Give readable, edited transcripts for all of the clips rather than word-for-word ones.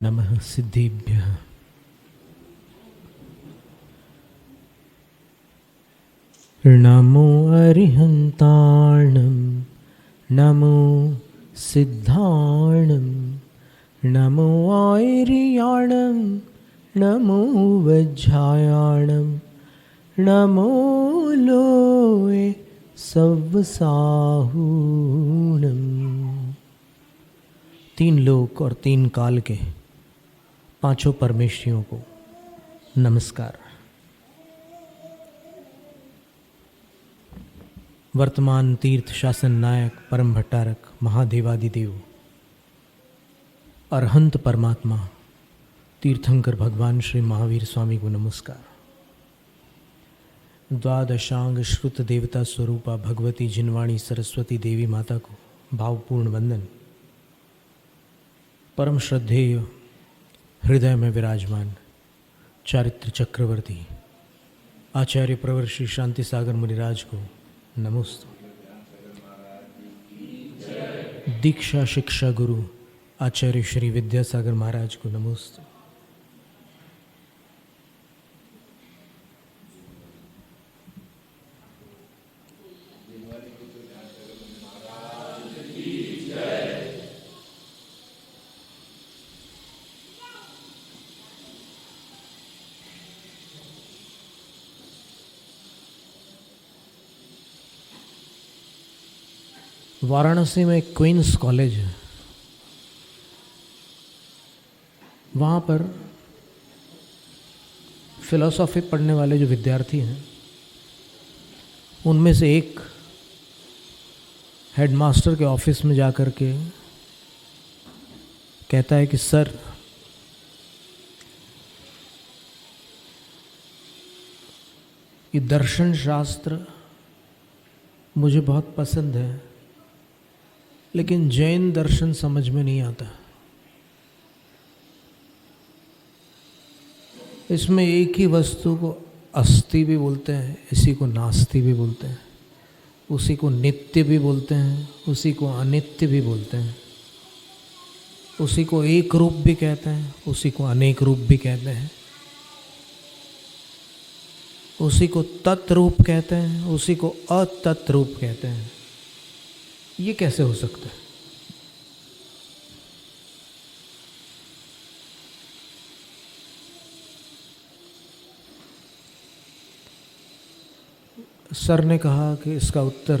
नमः सिद्धेभ्यः। नमो अरिहन्ताणं नमो सिद्धाणं नमो आयर्याणं नमो वज्रायाणं नमो लोये सव्वसाहूणम्। तीन लोक और तीन काल के पांचों परमेश्वरियों को नमस्कार। वर्तमान तीर्थ शासन नायक परम भट्टारक महादेवादिदेव अरहंत परमात्मा तीर्थंकर भगवान श्री महावीर स्वामी को नमस्कार। द्वादशांग श्रुत देवता स्वरूपा भगवती जिनवाणी सरस्वती देवी माता को भावपूर्ण वंदन। परम श्रद्धेय हृदय में विराजमान चारित्र चक्रवर्ती आचार्य प्रवर श्री शांति सागर मुनिराज को नमोस्तु। दीक्षा शिक्षा गुरु आचार्य श्री विद्यासागर महाराज को नमोस्तु। वाराणसी में क्वींस कॉलेज है, वहाँ पर फिलॉसफी पढ़ने वाले जो विद्यार्थी हैं उनमें से एक हेडमास्टर के ऑफिस में जाकर के कहता है कि सर, ये दर्शन शास्त्र मुझे बहुत पसंद है, लेकिन जैन दर्शन समझ में नहीं आता। इसमें एक ही वस्तु को अस्ति भी बोलते हैं, इसी को नास्ति भी बोलते हैं, उसी को नित्य भी बोलते हैं, उसी को अनित्य भी बोलते हैं, उसी को एक रूप भी कहते हैं, उसी को अनेक रूप भी कहते हैं, उसी को तत्रूप कहते हैं, उसी को अतत्रूप कहते हैं। ये कैसे हो सकता है? सर ने कहा कि इसका उत्तर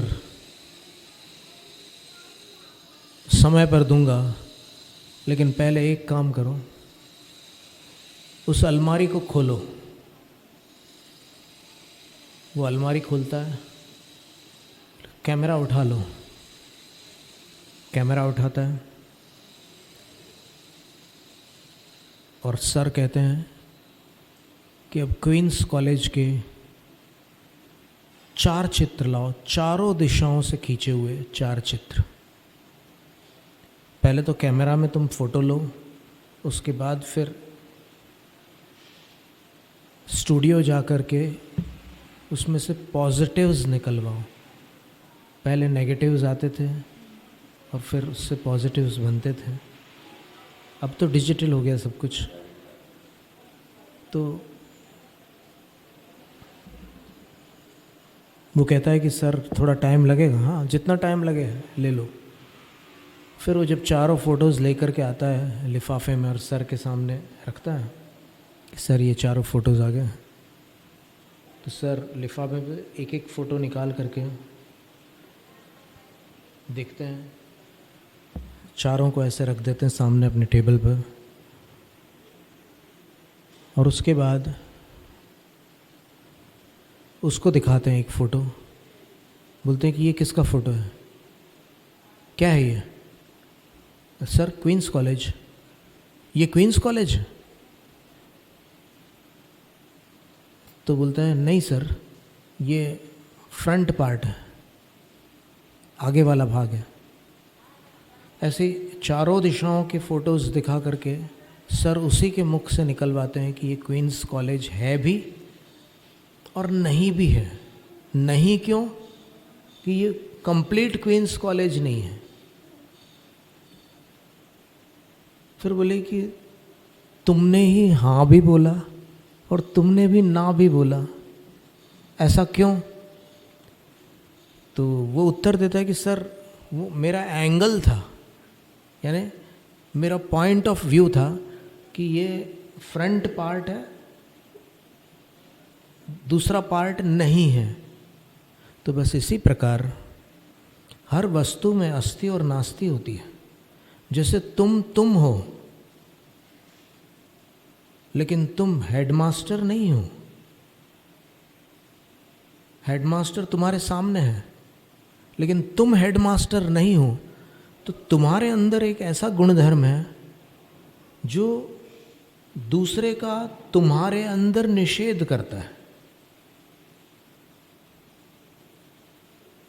समय पर दूंगा, लेकिन पहले एक काम करो, उस अलमारी को खोलो। वो अलमारी खोलता है, कैमरा उठा लो। कैमरा उठाता है और सर कहते हैं कि अब क्वींस कॉलेज के 4 चित्र लाओ, चारों दिशाओं से खींचे हुए 4 चित्र। पहले तो कैमरा में तुम फोटो लो, उसके बाद फिर स्टूडियो जा कर के उसमें से पॉजिटिव्स निकलवाओ। पहले नेगेटिव्स आते थे और फिर उससे पॉजिटिव्स बनते थे। अब तो डिजिटल हो गया सब कुछ, तो वो कहता है कि सर थोड़ा टाइम लगेगा। हाँ, जितना टाइम लगे ले लो। फिर वो जब चारों फ़ोटोज़ लेकर के आता है लिफाफे में और सर के सामने रखता है कि सर ये चारों फ़ोटोज़ आ गए, तो सर लिफाफे पे एक एक फ़ोटो निकाल करके देखते हैं, चारों को ऐसे रख देते हैं सामने अपने टेबल पर, और उसके बाद उसको दिखाते हैं एक फ़ोटो। बोलते हैं कि ये किसका फ़ोटो है, क्या है ये? Sir Queens College. ये क्वींस कॉलेज? तो बोलते हैं नहीं सर, ये फ्रंट पार्ट है, आगे वाला भाग है। ऐसे चारों दिशाओं के फ़ोटोज़ दिखा करके सर उसी के मुख से निकलवाते हैं कि ये क्वींस कॉलेज है भी और नहीं भी है। नहीं क्यों? कि ये कंप्लीट क्वींस कॉलेज नहीं है। फिर बोले कि तुमने ही हाँ भी बोला और तुमने भी ना भी बोला, ऐसा क्यों? तो वो उत्तर देता है कि सर वो मेरा एंगल था, यानी मेरा पॉइंट ऑफ व्यू था कि ये फ्रंट पार्ट है, दूसरा पार्ट नहीं है। तो बस इसी प्रकार हर वस्तु में अस्ति और नास्ति होती है। जैसे तुम हो, लेकिन तुम हेडमास्टर नहीं हो। हेडमास्टर तुम्हारे सामने है, लेकिन तुम हेडमास्टर नहीं हो। तो तुम्हारे अंदर एक ऐसा गुणधर्म है जो दूसरे का तुम्हारे अंदर निषेध करता है।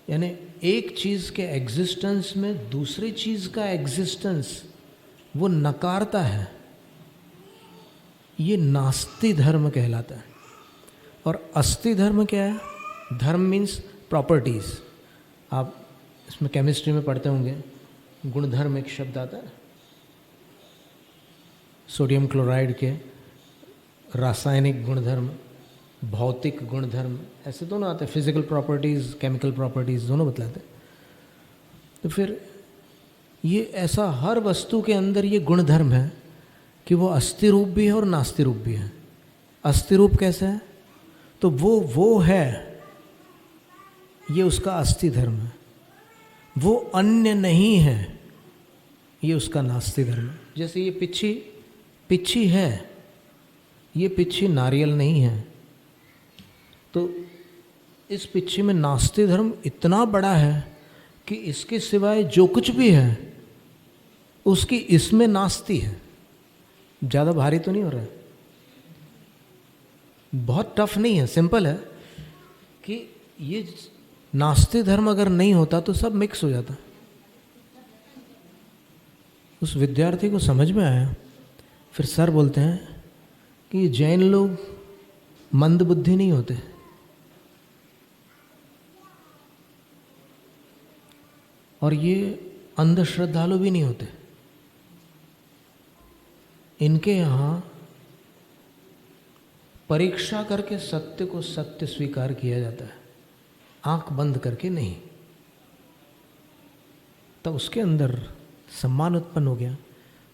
यानी एक चीज़ के एग्जिस्टेंस में दूसरी चीज़ का एग्जिस्टेंस वो नकारता है। ये नास्ति धर्म कहलाता है। और अस्ति धर्म क्या है? धर्म मीन्स प्रॉपर्टीज़। आप इसमें केमिस्ट्री में पढ़ते होंगे, गुणधर्म एक शब्द आता है। सोडियम क्लोराइड के रासायनिक गुणधर्म, भौतिक गुणधर्म, ऐसे दोनों आते हैं। फिजिकल प्रॉपर्टीज़, केमिकल प्रॉपर्टीज़ दोनों बतलाते हैं। तो फिर ये ऐसा हर वस्तु के अंदर ये गुणधर्म है कि वो अस्ति रूप भी है और नास्ति रूप भी है। अस्ति रूप कैसे है? तो वो है, ये उसका अस्ति धर्म है। वो अन्य नहीं है, ये उसका नास्ति धर्म है। जैसे ये पिच्छी है, ये पिच्छी नारियल नहीं है। तो इस पिच्छी में नास्ति धर्म इतना बड़ा है कि इसके सिवाय जो कुछ भी है उसकी इसमें नास्ति है। ज़्यादा भारी तो नहीं हो रहा है, बहुत टफ नहीं है, सिंपल है कि ये नास्ति धर्म अगर नहीं होता तो सब मिक्स हो जाता। उस विद्यार्थी को समझ में आया। फिर सर बोलते हैं कि जैन लोग मंद बुद्धि नहीं होते, और ये अंधश्रद्धालु भी नहीं होते। इनके यहाँ परीक्षा करके सत्य को सत्य स्वीकार किया जाता है, आंख बंद करके नहीं। तब उसके अंदर सम्मान उत्पन्न हो गया।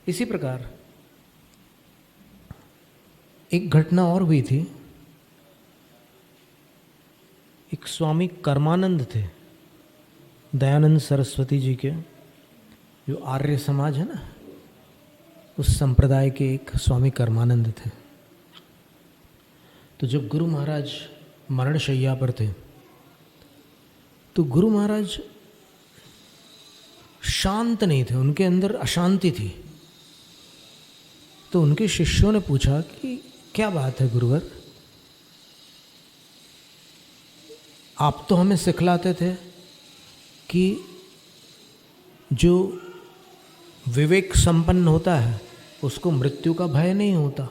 इसी प्रकार एक घटना और हुई थी। एक स्वामी कर्मानंद थे, दयानंद सरस्वती जी के, जो आर्य समाज है ना, उस संप्रदाय के एक स्वामी कर्मानंद थे। तो जब गुरु महाराज मरणशैया पर थे तो गुरु महाराज शांत नहीं थे, उनके अंदर अशांति थी। तो उनके शिष्यों ने पूछा कि क्या बात है गुरुवर, आप तो हमें सिखलाते थे कि जो विवेक संपन्न होता है उसको मृत्यु का भय नहीं होता,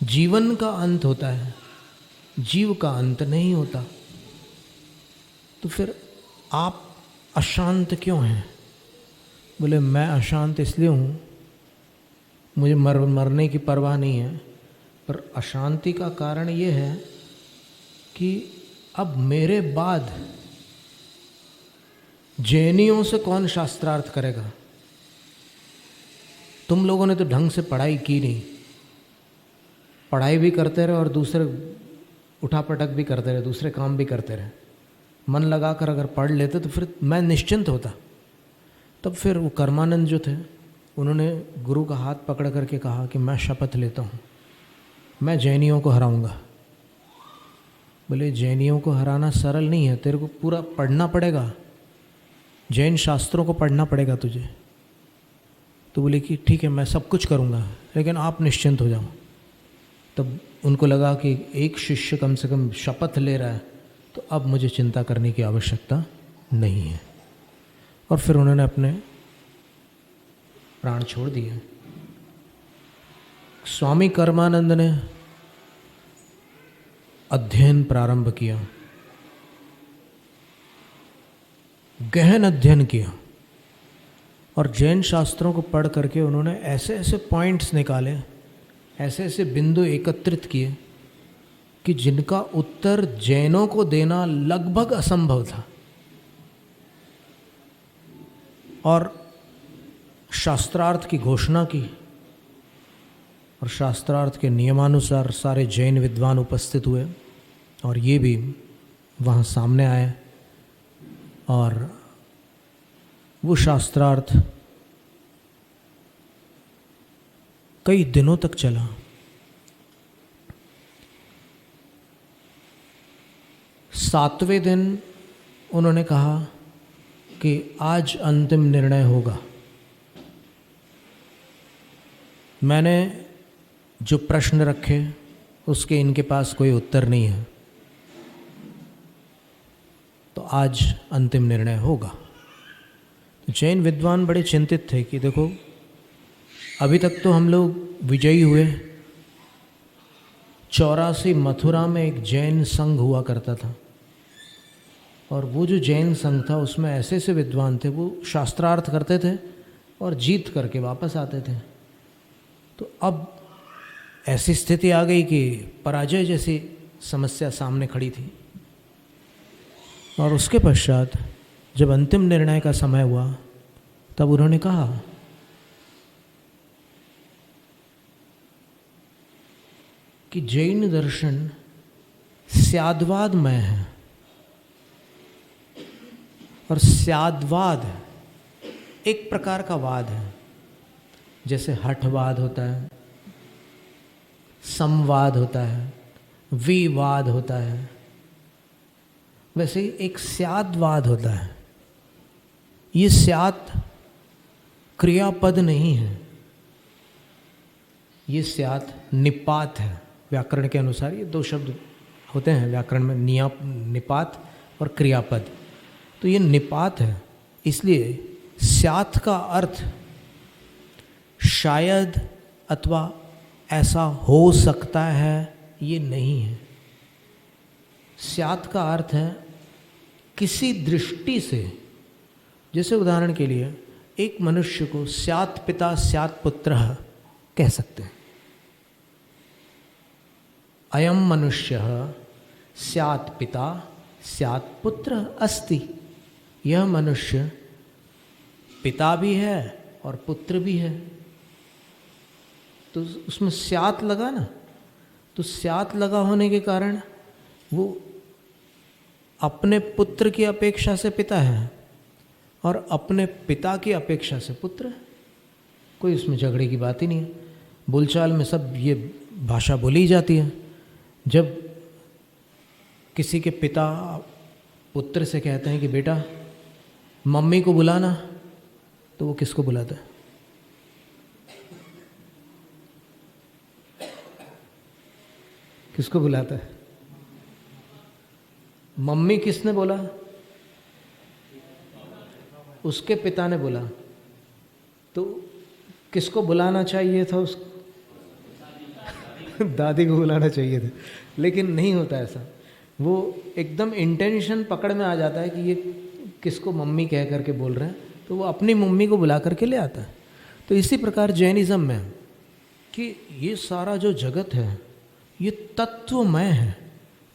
जीवन का अंत होता है, जीव का अंत नहीं होता। तो फिर आप अशांत क्यों हैं? बोले मैं अशांत इसलिए हूँ, मुझे मरने की परवाह नहीं है, पर अशांति का कारण ये है कि अब मेरे बाद जैनियों से कौन शास्त्रार्थ करेगा? तुम लोगों ने तो ढंग से पढ़ाई की नहीं, पढ़ाई भी करते रहे और दूसरे उठापटक भी करते रहे, दूसरे काम भी करते रहे। मन लगाकर अगर पढ़ लेते तो फिर मैं निश्चिंत होता। तब फिर वो कर्मानंद जो थे उन्होंने गुरु का हाथ पकड़ करके कहा कि मैं शपथ लेता हूँ, मैं जैनियों को हराऊंगा। बोले जैनियों को हराना सरल नहीं है, तेरे को पूरा पढ़ना पड़ेगा, जैन शास्त्रों को पढ़ना पड़ेगा तुझे। तो बोले कि ठीक है मैं सब कुछ करूँगा, लेकिन आप निश्चिंत हो जाओ। तब उनको लगा कि एक शिष्य कम से कम शपथ ले रहा है, तो अब मुझे चिंता करने की आवश्यकता नहीं है। और फिर उन्होंने अपने प्राण छोड़ दिए। स्वामी कर्मानंद ने अध्ययन प्रारंभ किया, गहन अध्ययन किया, और जैन शास्त्रों को पढ़ करके उन्होंने ऐसे ऐसे पॉइंट्स निकाले, ऐसे ऐसे बिंदु एकत्रित किए कि जिनका उत्तर जैनों को देना लगभग असंभव था। और शास्त्रार्थ की घोषणा की और शास्त्रार्थ के नियमानुसार सारे जैन विद्वान उपस्थित हुए और ये भी वहाँ सामने आए और वो शास्त्रार्थ कई दिनों तक चला। सातवें दिन उन्होंने कहा कि आज अंतिम निर्णय होगा। मैंने जो प्रश्न रखे उसके इनके पास कोई उत्तर नहीं है, तो आज अंतिम निर्णय होगा। जैन विद्वान बड़े चिंतित थे कि देखो अभी तक तो हम लोग विजयी हुए। 84 मथुरा में एक जैन संघ हुआ करता था और वो जो जैन संघ था उसमें ऐसे ऐसे विद्वान थे, वो शास्त्रार्थ करते थे और जीत करके वापस आते थे। तो अब ऐसी स्थिति आ गई कि पराजय जैसी समस्या सामने खड़ी थी। और उसके पश्चात जब अंतिम निर्णय का समय हुआ तब उन्होंने कहा कि जैन दर्शन स्याद्वादमय है और स्याद्वाद एक प्रकार का वाद है। जैसे हठवाद होता है, संवाद होता है, विवाद होता है, वैसे ही एक स्याद्वाद होता है। ये स्यात् क्रियापद नहीं है, ये स्यात् निपात है। व्याकरण के अनुसार ये दो शब्द होते हैं व्याकरण में, निपात और क्रियापद। तो ये निपात है, इसलिए स्यात् का अर्थ शायद अथवा ऐसा हो सकता है ये नहीं है। स्यात् का अर्थ है किसी दृष्टि से। जैसे उदाहरण के लिए एक मनुष्य को स्यात् पिता स्यात् पुत्रः कह सकते हैं। अयम मनुष्यः स्यात् पिता स्यात् पुत्रः अस्ति। यह मनुष्य पिता भी है और पुत्र भी है। तो उसमें स्यात् लगा ना, तो स्यात् लगा होने के कारण वो अपने पुत्र की अपेक्षा से पिता है और अपने पिता की अपेक्षा से पुत्र है। कोई उसमें झगड़े की बात ही नहीं है। बोलचाल में सब ये भाषा बोली जाती है। जब किसी के पिता पुत्र से कहते हैं कि बेटा मम्मी को बुलाना, तो वो किसको बुलाता है? किसको बुलाता है? मम्मी किसने बोला? उसके पिता ने बोला। तो किसको बुलाना चाहिए था? उस दादी को बुलाना चाहिए था, लेकिन नहीं होता ऐसा। वो एकदम इंटेंशन पकड़ में आ जाता है कि ये किसको मम्मी कह करके बोल रहे हैं, तो वो अपनी मम्मी को बुला करके ले आता है। तो इसी प्रकार जैनिज़्म में कि ये सारा जो जगत है ये तत्वमय है,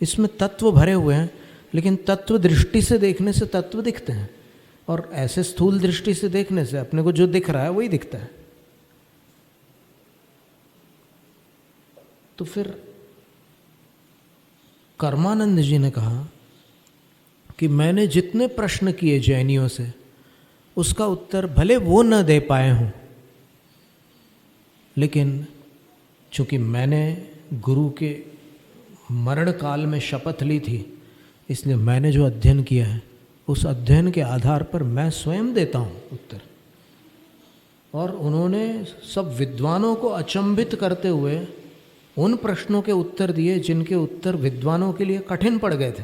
इसमें तत्व भरे हुए हैं, लेकिन तत्व दृष्टि से देखने से तत्व दिखते हैं और ऐसे स्थूल दृष्टि से देखने से अपने को जो दिख रहा है वही दिखता है। तो फिर कर्मानंद जी ने कहा कि मैंने जितने प्रश्न किए जैनियों से उसका उत्तर भले वो न दे पाए हों, लेकिन चूँकि मैंने गुरु के मरण काल में शपथ ली थी, इसलिए मैंने जो अध्ययन किया है उस अध्ययन के आधार पर मैं स्वयं देता हूँ उत्तर। और उन्होंने सब विद्वानों को अचंभित करते हुए उन प्रश्नों के उत्तर दिए जिनके उत्तर विद्वानों के लिए कठिन पड़ गए थे।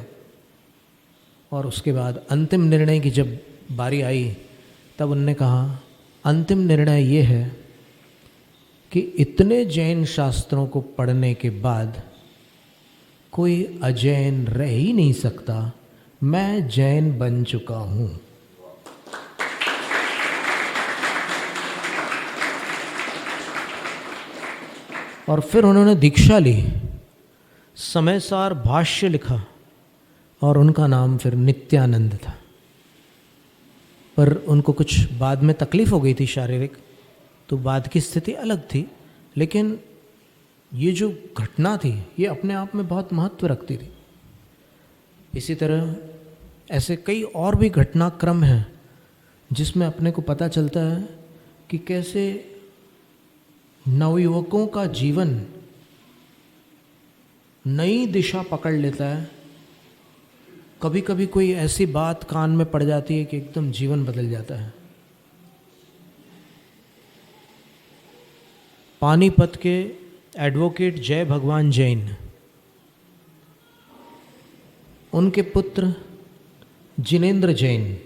और उसके बाद अंतिम निर्णय की जब बारी आई तब उनने कहा अंतिम निर्णय ये है कि इतने जैन शास्त्रों को पढ़ने के बाद कोई अजैन रह ही नहीं सकता, मैं जैन बन चुका हूँ। और फिर उन्होंने दीक्षा ली, समय सार भाष्य लिखा और उनका नाम फिर नित्यानंद था। पर उनको कुछ बाद में तकलीफ हो गई थी शारीरिक, तो बाद की स्थिति अलग थी, लेकिन ये जो घटना थी ये अपने आप में बहुत महत्व रखती थी। इसी तरह ऐसे कई और भी घटनाक्रम हैं जिसमें अपने को पता चलता है कि कैसे नवयुवकों का जीवन नई दिशा पकड़ लेता है। कभी कभी कोई ऐसी बात कान में पड़ जाती है कि एकदम जीवन बदल जाता है। पानीपत के एडवोकेट जय भगवान जैन, उनके पुत्र जिनेंद्र जैन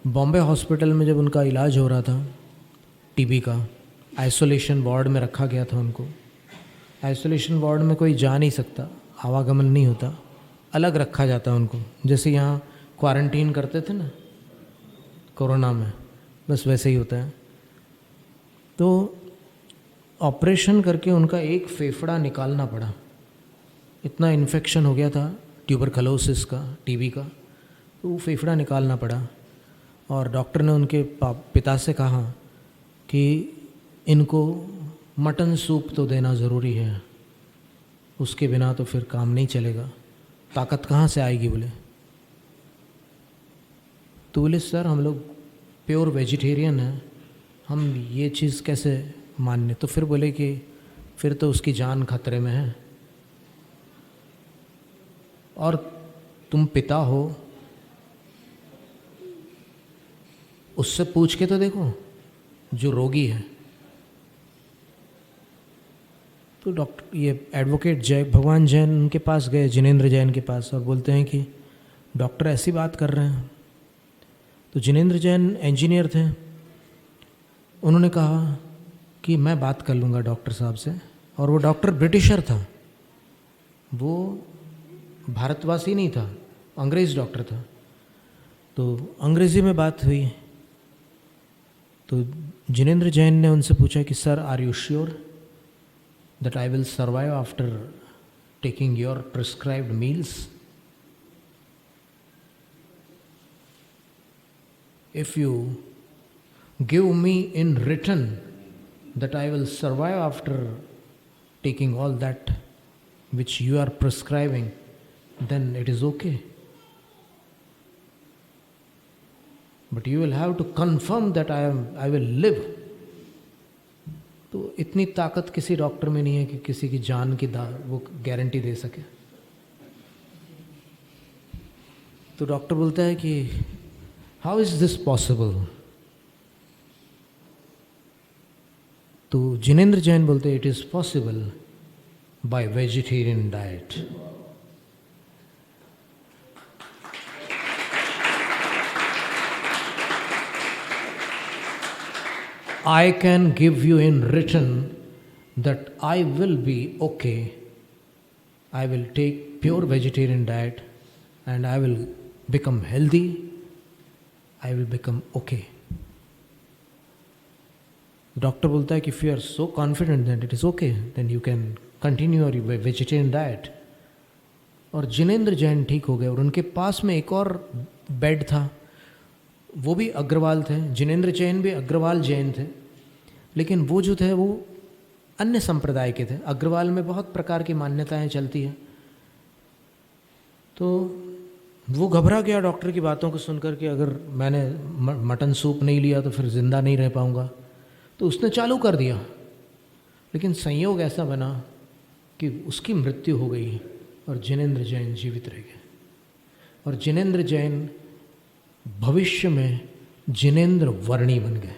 बॉम्बे हॉस्पिटल में जब उनका इलाज हो रहा था टीबी का, आइसोलेशन वार्ड में रखा गया था उनको। आइसोलेशन वार्ड में कोई जा नहीं सकता, आवागमन नहीं होता, अलग रखा जाता उनको, जैसे यहाँ क्वारंटीन करते थे ना कोरोना में, बस वैसे ही होता है। तो ऑपरेशन करके उनका एक फेफड़ा निकालना पड़ा, इतना इन्फेक्शन हो गया था ट्यूबरकुलोसिस का, टीबी का, तो वो फेफड़ा निकालना पड़ा। और डॉक्टर ने उनके पिता से कहा कि इनको मटन सूप तो देना ज़रूरी है, उसके बिना तो फिर काम नहीं चलेगा, ताकत कहाँ से आएगी बोले। तो बोले सर हम लोग प्योर वेजिटेरियन हैं, हम ये चीज़ कैसे मान्य। तो फिर बोले कि फिर तो उसकी जान खतरे में है, और तुम पिता हो, उससे पूछ के तो देखो जो रोगी है। तो डॉक्टर ये एडवोकेट जय भगवान जैन उनके पास गए, जिनेंद्र जैन के पास, और बोलते हैं कि डॉक्टर ऐसी बात कर रहे हैं। तो जिनेंद्र जैन इंजीनियर थे, उन्होंने कहा कि मैं बात कर लूँगा डॉक्टर साहब से। और वो डॉक्टर ब्रिटिशर था, वो भारतवासी नहीं था, अंग्रेज़ डॉक्टर था। तो अंग्रेज़ी में बात हुई। तो जिनेंद्र जैन ने उनसे पूछा कि sir are you sure that I will survive after taking your prescribed meals? If you give me in written that I will survive after taking all that which you are prescribing, then it is okay. But you will have to confirm that I will live. तो इतनी ताकत किसी doctor में नहीं है कि किसी की जान की वो गारंटी दे सके। तो डॉक्टर बोलता है कि हाउ इज दिस पॉसिबल? तो जिनेंद्र जैन बोलते हैं it is possible by vegetarian diet. I can give you in written that I will be okay. I will take pure vegetarian diet and I will become healthy. I will become okay. Doctor बोलता है कि if you are so confident that it is okay, then you can continue और vegetarian diet. और जिनेंद्र जैन ठीक हो गए। और उनके पास में एक और बेड था, वो भी अग्रवाल थे, जिनेंद्र जैन भी अग्रवाल जैन थे, लेकिन वो जो थे वो अन्य संप्रदाय के थे। अग्रवाल में बहुत प्रकार की मान्यताएं चलती हैं। तो वो घबरा गया डॉक्टर की बातों को सुनकर कि अगर मैंने मटन सूप नहीं लिया तो फिर ज़िंदा नहीं रह पाऊँगा। तो उसने चालू कर दिया, लेकिन संयोग ऐसा बना कि उसकी मृत्यु हो गई और जिनेंद्र जैन जीवित रह गए। और जिनेंद्र जैन भविष्य में जिनेंद्र वर्णी बन गए।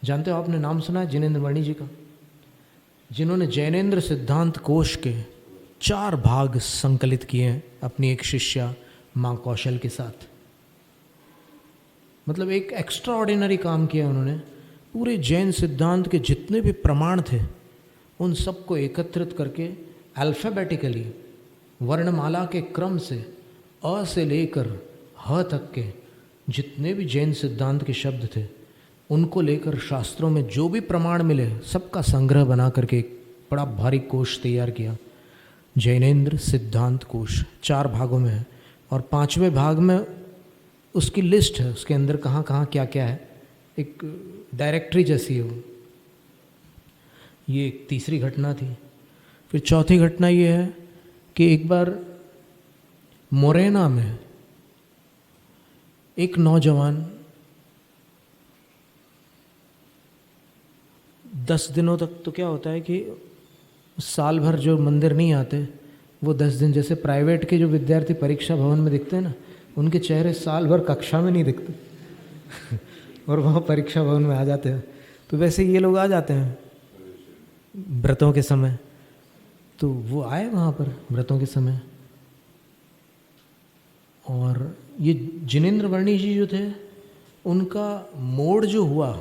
जानते हो, आपने नाम सुना है जिनेंद्र वर्णी जी का, जिन्होंने जैनेन्द्र सिद्धांत कोश के 4 भाग संकलित किए हैं अपनी एक शिष्या माँ कौशल के साथ। मतलब एक एक्स्ट्रा ऑर्डिनरी काम किया उन्होंने। पूरे जैन सिद्धांत के जितने भी प्रमाण थे उन सबको एकत्रित करके अल्फ़ाबेटिकली वर्णमाला के क्रम से अ से लेकर ह तक के जितने भी जैन सिद्धांत के शब्द थे उनको लेकर शास्त्रों में जो भी प्रमाण मिले सबका संग्रह बना करके एक बड़ा भारी कोश तैयार किया, जैनेन्द्र सिद्धांत कोश। 4 भागों में है और 5वें भाग में उसकी लिस्ट है, उसके अंदर कहाँ कहाँ क्या क्या है, एक डायरेक्टरी जैसी है वो। ये एक तीसरी घटना थी। फिर चौथी घटना ये है कि एक बार मोरेना में एक नौजवान 10 दिनों तक, तो क्या होता है कि साल भर जो मंदिर नहीं आते वो 10 दिन, जैसे प्राइवेट के जो विद्यार्थी परीक्षा भवन में दिखते हैं ना, उनके चेहरे साल भर कक्षा में नहीं दिखते और वहाँ परीक्षा भवन में आ जाते हैं। तो वैसे ये लोग आ जाते हैं व्रतों के समय। तो वो आए वहाँ पर व्रतों के समय, और ये जिनेंद्र वर्णी जी जो थे, उनका मोड़ जो हुआ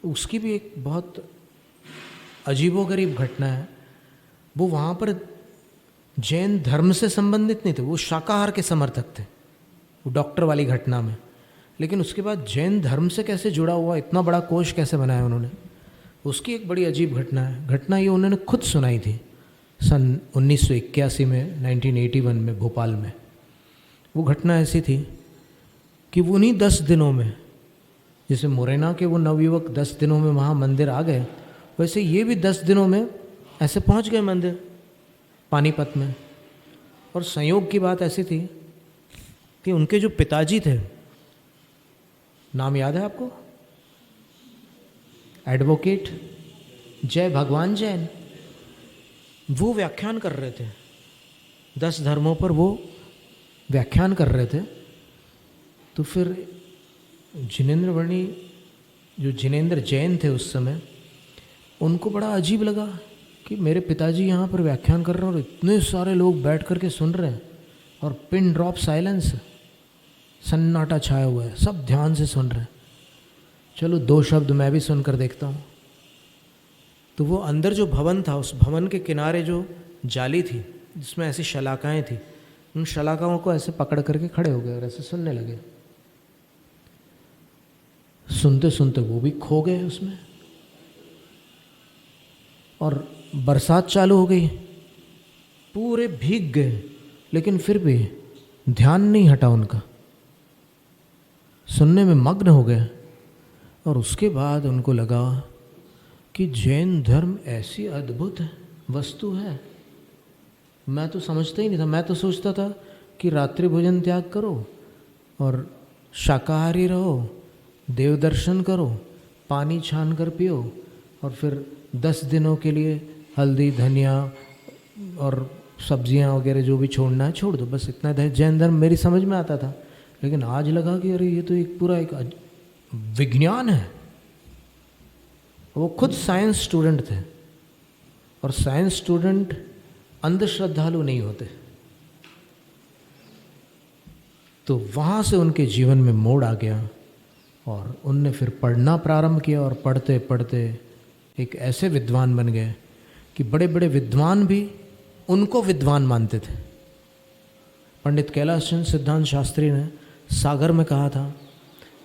उसकी भी एक बहुत अजीबोगरीब घटना है। वो वहाँ पर जैन धर्म से संबंधित नहीं थे, वो शाकाहार के समर्थक थे, वो डॉक्टर वाली घटना में। लेकिन उसके बाद जैन धर्म से कैसे जुड़ा हुआ, इतना बड़ा कोश कैसे बनाया उन्होंने, उसकी एक बड़ी अजीब घटना है। घटना ये उन्होंने खुद सुनाई थी सन 1981 में, 1981 में भोपाल में। वो घटना ऐसी थी कि वो उन्हीं 10 दिनों में, जैसे मोरेना के वो नवयुवक 10 दिनों में वहाँ मंदिर आ गए, वैसे ये भी 10 दिनों में ऐसे पहुँच गए मंदिर पानीपत में। और संयोग की बात ऐसी थी कि उनके जो पिताजी थे, नाम याद है आपको, एडवोकेट जय भगवान जैन, वो व्याख्यान कर रहे थे 10 धर्मों पर, वो व्याख्यान कर रहे थे। तो फिर जिनेंद्र वर्णी, जो जिनेंद्र जैन थे उस समय, उनको बड़ा अजीब लगा कि मेरे पिताजी यहाँ पर व्याख्यान कर रहे हैं और इतने सारे लोग बैठ कर के सुन रहे हैं और पिन ड्रॉप साइलेंस, सन्नाटा छाया हुआ है, सब ध्यान से सुन रहे हैं। चलो 2 शब्द मैं भी सुनकर देखता हूँ। तो वो अंदर जो भवन था, उस भवन के किनारे जो जाली थी जिसमें ऐसी शलाकाएँ थी, उन शलाकाओं को ऐसे पकड़ करके खड़े हो गए और ऐसे सुनने लगे। सुनते सुनते वो भी खो गए उसमें, और बरसात चालू हो गई, पूरे भीग गए, लेकिन फिर भी ध्यान नहीं हटा उनका, सुनने में मग्न हो गए। और उसके बाद उनको लगा कि जैन धर्म ऐसी अद्भुत वस्तु है, मैं तो समझता ही नहीं था। मैं तो सोचता था कि रात्रि भोजन त्याग करो और शाकाहारी रहो, देव दर्शन करो, पानी छान कर पियो, और फिर 10 दिनों के लिए हल्दी धनिया और सब्जियां वगैरह जो भी छोड़ना है छोड़ दो, बस इतना जैन धर्म मेरी समझ में आता था। लेकिन आज लगा कि अरे ये तो एक पूरा एक विज्ञान है। वो खुद साइंस स्टूडेंट थे, और साइंस स्टूडेंट अंधश्रद्धालु नहीं होते। तो वहाँ से उनके जीवन में मोड़ आ गया और उनने फिर पढ़ना प्रारंभ किया, और पढ़ते पढ़ते एक ऐसे विद्वान बन गए कि बड़े बड़े विद्वान भी उनको विद्वान मानते थे। पंडित कैलाश चंद्र सिद्धांत शास्त्री ने सागर में कहा था,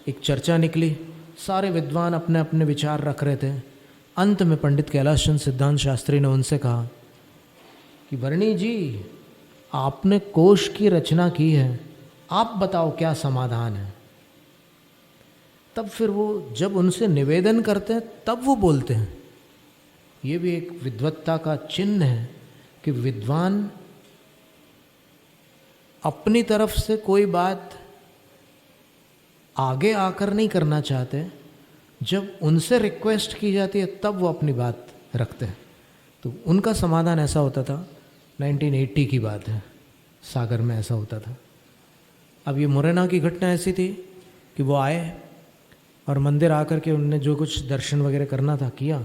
एक चर्चा निकली, सारे विद्वान अपने अपने विचार रख रहे थे। अंत में पंडित कैलाश चंद्र सिद्धांत शास्त्री ने उनसे कहा कि वर्णी जी, आपने कोश की रचना की है, आप बताओ क्या समाधान है। तब फिर वो जब उनसे निवेदन करते हैं तब वो बोलते हैं। ये भी एक विद्वत्ता का चिन्ह है कि विद्वान अपनी तरफ से कोई बात आगे आकर नहीं करना चाहते, जब उनसे रिक्वेस्ट की जाती है तब वो अपनी बात रखते हैं। तो उनका समाधान ऐसा होता था, 1980 की बात है, सागर में ऐसा होता था। अब ये मुरैना की घटना ऐसी थी कि वो आए और मंदिर आकर के उनने जो कुछ दर्शन वगैरह करना था किया,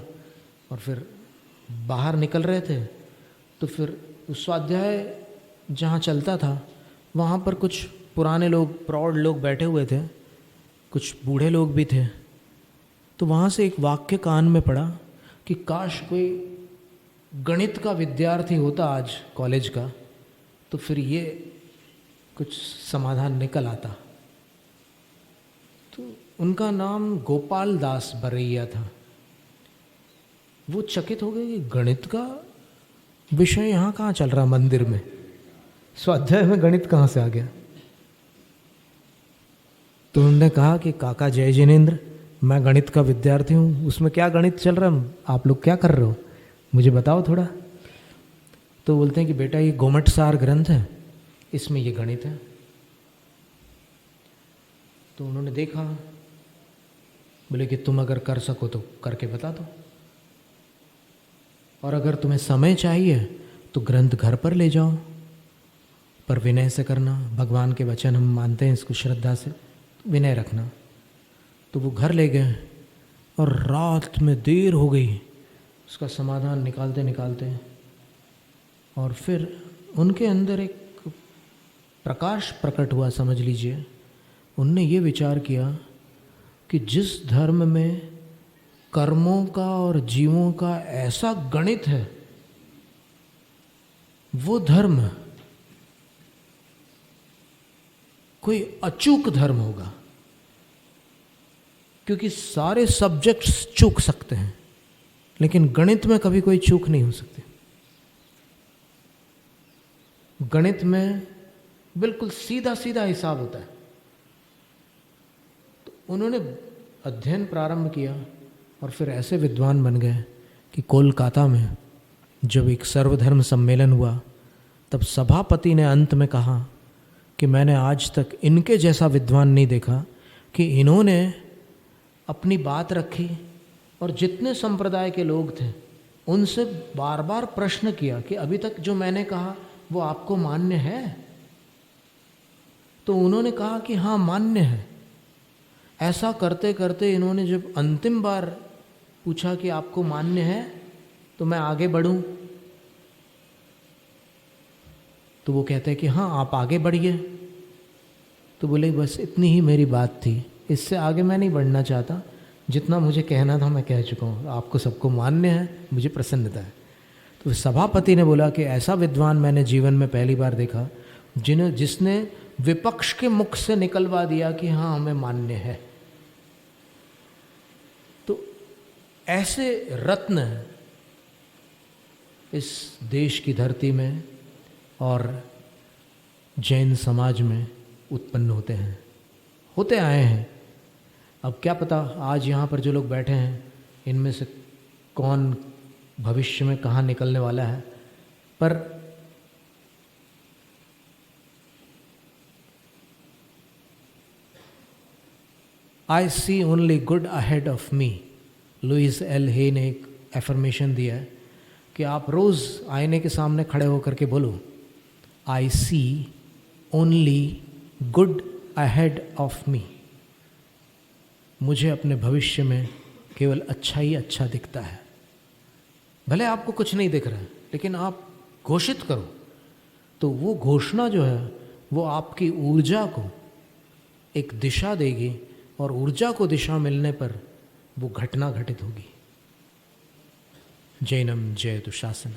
और फिर बाहर निकल रहे थे। तो फिर स्वाध्याय जहाँ चलता था वहाँ पर कुछ पुराने लोग, प्रौढ़ लोग बैठे हुए थे, कुछ बूढ़े लोग भी थे। तो वहाँ से एक वाक्य कान में पड़ा कि काश कोई गणित का विद्यार्थी होता आज कॉलेज का, तो फिर ये कुछ समाधान निकल आता। तो उनका नाम गोपाल दास बरैया था। वो चकित हो गए कि गणित का विषय यहाँ कहाँ चल रहा मंदिर में, स्वाध्याय में गणित कहाँ से आ गया। तो उन्होंने कहा कि काका जय जिनेन्द्र, मैं गणित का विद्यार्थी हूँ, उसमें क्या गणित चल रहा है, आप लोग क्या कर रहे हो, मुझे बताओ थोड़ा। तो बोलते हैं कि बेटा ये गोमटसार ग्रंथ है, इसमें ये गणित है। तो उन्होंने देखा, बोले कि तुम अगर कर सको तो करके बता दो, और अगर तुम्हें समय चाहिए तो ग्रंथ घर पर ले जाओ, पर विनय से करना, भगवान के वचन हम मानते हैं, इसको श्रद्धा से विनय रखना। तो वो घर ले गए और रात में देर हो गई उसका समाधान निकालते निकालते, और फिर उनके अंदर एक प्रकाश प्रकट हुआ, समझ लीजिए। उनने ये विचार किया कि जिस धर्म में कर्मों का और जीवों का ऐसा गणित है, वो धर्म कोई अचूक धर्म होगा, क्योंकि सारे सब्जेक्ट्स चूक सकते हैं लेकिन गणित में कभी कोई चूक नहीं हो सकती। गणित में बिल्कुल सीधा सीधा हिसाब होता है। तो उन्होंने अध्ययन प्रारंभ किया और फिर ऐसे विद्वान बन गए कि कोलकाता में जब एक सर्वधर्म सम्मेलन हुआ, तब सभापति ने अंत में कहा कि मैंने आज तक इनके जैसा विद्वान नहीं देखा कि इन्होंने अपनी बात रखी और जितने संप्रदाय के लोग थे उनसे बार बार प्रश्न किया कि अभी तक जो मैंने कहा वो आपको मान्य है। तो उन्होंने कहा कि हाँ मान्य है। ऐसा करते करते इन्होंने जब अंतिम बार पूछा कि आपको मान्य है तो मैं आगे बढ़ूं, तो वो कहते हैं कि हाँ आप आगे बढ़िए। तो बोले बस इतनी ही मेरी बात थी, इससे आगे मैं नहीं बढ़ना चाहता, जितना मुझे कहना था मैं कह चुका हूँ, आपको सबको मान्य है, मुझे प्रसन्नता है। तो सभापति ने बोला कि ऐसा विद्वान मैंने जीवन में पहली बार देखा जिसने विपक्ष के मुख से निकलवा दिया कि हाँ हमें मान्य है। तो ऐसे रत्न इस देश की धरती में और जैन समाज में उत्पन्न होते आए हैं। अब क्या पता आज यहाँ पर जो लोग बैठे हैं इनमें से कौन भविष्य में कहाँ निकलने वाला है, पर I see only good ahead of me. Louise L Hay ने एक एफर्मेशन दिया है कि आप रोज़ आईने के सामने खड़े होकर के बोलो, I see only good ahead of me. मुझे अपने भविष्य में केवल अच्छा ही अच्छा दिखता है। भले आपको कुछ नहीं दिख रहा है लेकिन आप घोषित करो, तो वो घोषणा जो है वो आपकी ऊर्जा को एक दिशा देगी और ऊर्जा को दिशा मिलने पर वो घटना घटित होगी। जैनम जयतु शासनम।